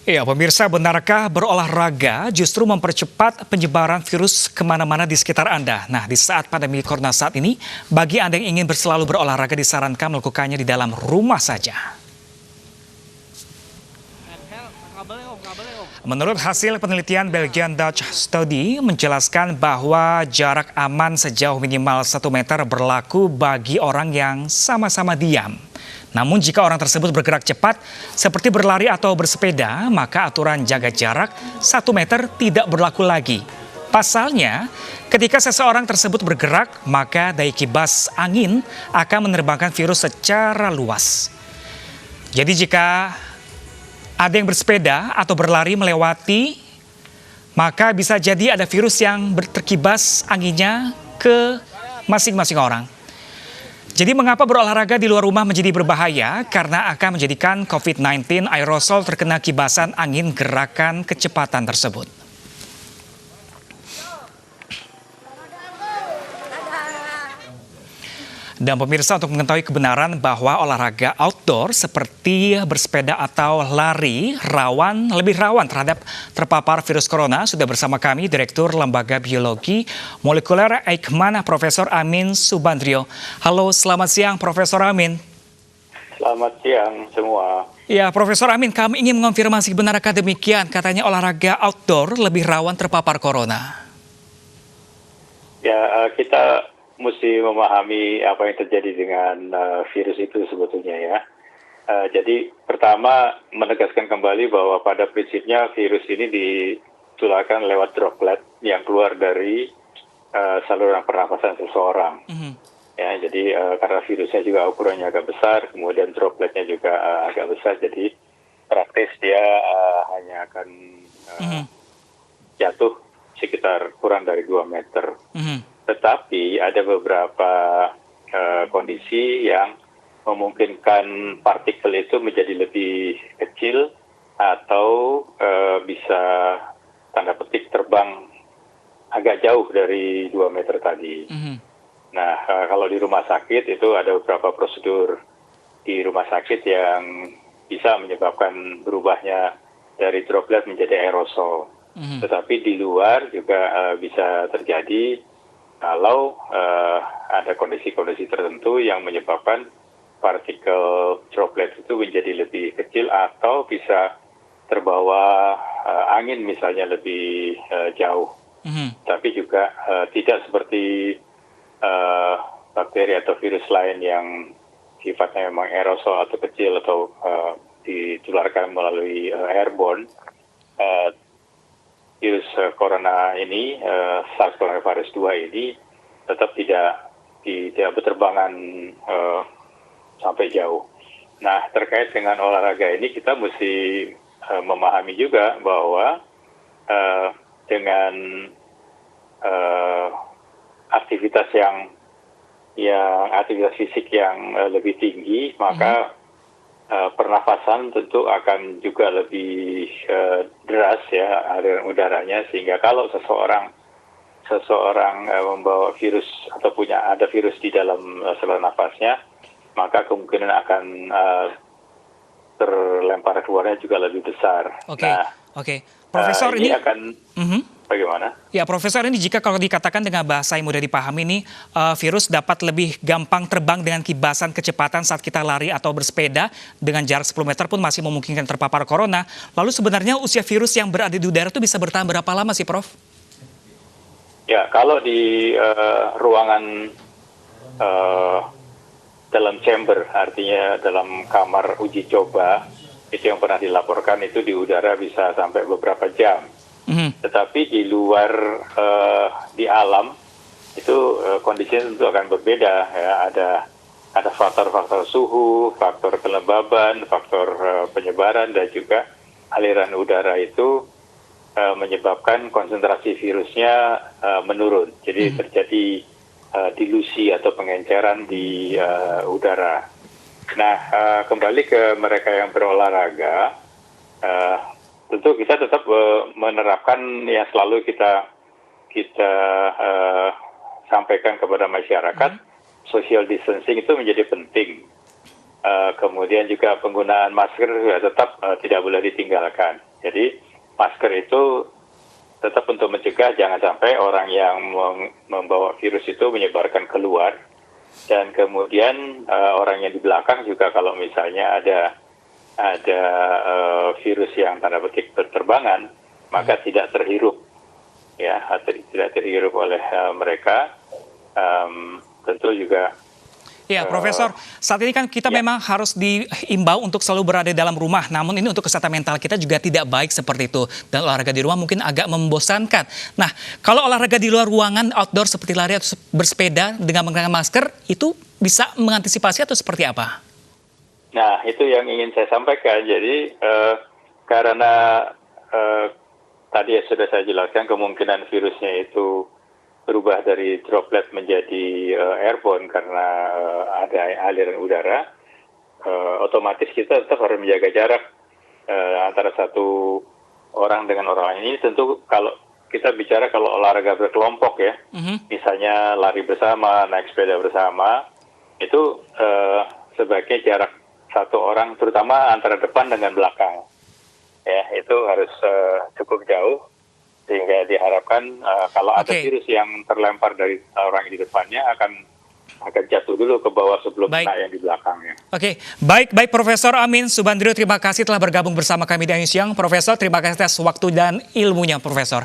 Ya, pemirsa, benarkah berolahraga justru mempercepat penyebaran virus kemana-mana di sekitar Anda? Nah, di saat pandemi corona saat ini, bagi Anda yang ingin selalu berolahraga disarankan melakukannya di dalam rumah saja. Menurut hasil penelitian Belgian Dutch Study menjelaskan bahwa jarak aman sejauh minimal 1 meter berlaku bagi orang yang sama-sama diam. Namun jika orang tersebut bergerak cepat seperti berlari atau bersepeda, maka aturan jaga jarak 1 meter tidak berlaku lagi. Pasalnya, ketika seseorang tersebut bergerak, maka daya kibas angin akan menerbangkan virus secara luas. Jadi jika ada yang bersepeda atau berlari melewati, maka bisa jadi ada virus yang terkibas anginnya ke masing-masing orang. Jadi mengapa berolahraga di luar rumah menjadi berbahaya? Karena akan menjadikan COVID-19 aerosol terkena kibasan angin gerakan kecepatan tersebut. Dan pemirsa, untuk mengetahui kebenaran bahwa olahraga outdoor seperti bersepeda atau lari lebih rawan terhadap terpapar virus corona, sudah bersama kami Direktur Lembaga Biologi Molekuler Eijkman, Profesor Amin Subandrio. Halo, selamat siang Profesor Amin. Selamat siang semua. Ya, Profesor Amin, kami ingin mengonfirmasi benarkah demikian? Katanya olahraga outdoor lebih rawan terpapar corona. Ya, kita mesti memahami apa yang terjadi dengan virus itu sebetulnya ya. Jadi pertama menegaskan kembali bahwa pada prinsipnya virus ini ditularkan lewat droplet yang keluar dari saluran pernapasan seseorang. Ya, jadi karena virusnya juga ukurannya agak besar, kemudian dropletnya juga agak besar, jadi praktis dia hanya akan jatuh sekitar kurang dari 2 meter. Tetapi ada beberapa kondisi yang memungkinkan partikel itu menjadi lebih kecil atau bisa tanda petik terbang agak jauh dari 2 meter tadi. Nah, kalau di rumah sakit itu ada beberapa prosedur di rumah sakit yang bisa menyebabkan berubahnya dari droplet menjadi aerosol. Tetapi di luar juga bisa terjadi kalau ada kondisi-kondisi tertentu yang menyebabkan partikel droplet itu menjadi lebih kecil atau bisa terbawa angin misalnya lebih jauh. Tapi juga tidak seperti bakteri atau virus lain yang sifatnya memang aerosol atau kecil atau ditularkan melalui airborne. Virus corona ini, SARS coronavirus 2 ini tetap tidak berterbangan sampai jauh. Nah, terkait dengan olahraga ini kita mesti memahami juga bahwa dengan aktivitas fisik yang lebih tinggi, maka pernafasan tentu akan juga lebih deras ya aliran udaranya, sehingga kalau seseorang membawa virus atau ada virus di dalam saluran nafasnya, maka kemungkinan akan terlempar keluarnya juga lebih besar. Oke. Profesor, ini akan bagaimana? Ya, Profesor, ini jika kalau dikatakan dengan bahasa yang mudah dipahami ini, virus dapat lebih gampang terbang dengan kibasan kecepatan saat kita lari atau bersepeda dengan jarak 10 meter pun masih memungkinkan terpapar corona. Lalu sebenarnya usia virus yang berada di udara itu bisa bertahan berapa lama sih, Prof? Ya, kalau di ruangan dalam chamber, artinya dalam kamar uji coba, itu yang pernah dilaporkan itu di udara bisa sampai beberapa jam. Tetapi di luar di alam itu kondisinya tentu akan berbeda ya. Ada faktor-faktor suhu, faktor kelembaban, faktor penyebaran, dan juga aliran udara itu menyebabkan konsentrasi virusnya menurun. Jadi terjadi dilusi atau pengenceran di udara. Nah, kembali ke mereka yang berolahraga, tentu kita tetap menerapkan yang selalu kita sampaikan kepada masyarakat, social distancing itu menjadi penting. kemudian juga penggunaan masker juga tetap tidak boleh ditinggalkan. Jadi masker itu tetap untuk mencegah jangan sampai orang yang membawa virus itu menyebarkan keluar, dan kemudian orang yang di belakang juga kalau misalnya ada virus yang tanda petik berterbangan, maka tidak terhirup, ya, tidak terhirup oleh mereka. Tentu juga. Ya, Profesor, saat ini kan kita memang harus diimbau untuk selalu berada dalam rumah. Namun ini untuk kesehatan mental kita juga tidak baik seperti itu. Dan olahraga di rumah mungkin agak membosankan. Nah, kalau olahraga di luar ruangan, outdoor seperti lari atau bersepeda dengan menggunakan masker, itu bisa mengantisipasi atau seperti apa? Nah, itu yang ingin saya sampaikan. Jadi, karena tadi sudah saya jelaskan kemungkinan virusnya itu berubah dari droplet menjadi airborne karena ada aliran udara, otomatis kita tetap harus menjaga jarak antara satu orang dengan orang lain. Ini tentu kalau kita bicara kalau olahraga berkelompok ya, misalnya lari bersama, naik sepeda bersama, itu sebagai jarak satu orang, terutama antara depan dengan belakang. Ya, itu harus cukup jauh. Sehingga diharapkan kalau ada virus yang terlempar dari orang yang di depannya akan jatuh dulu ke bawah sebelum kena yang di belakangnya. Oke, baik Profesor Amin Subandrio, terima kasih telah bergabung bersama kami di Siang. Profesor, terima kasih atas waktu dan ilmunya, Profesor.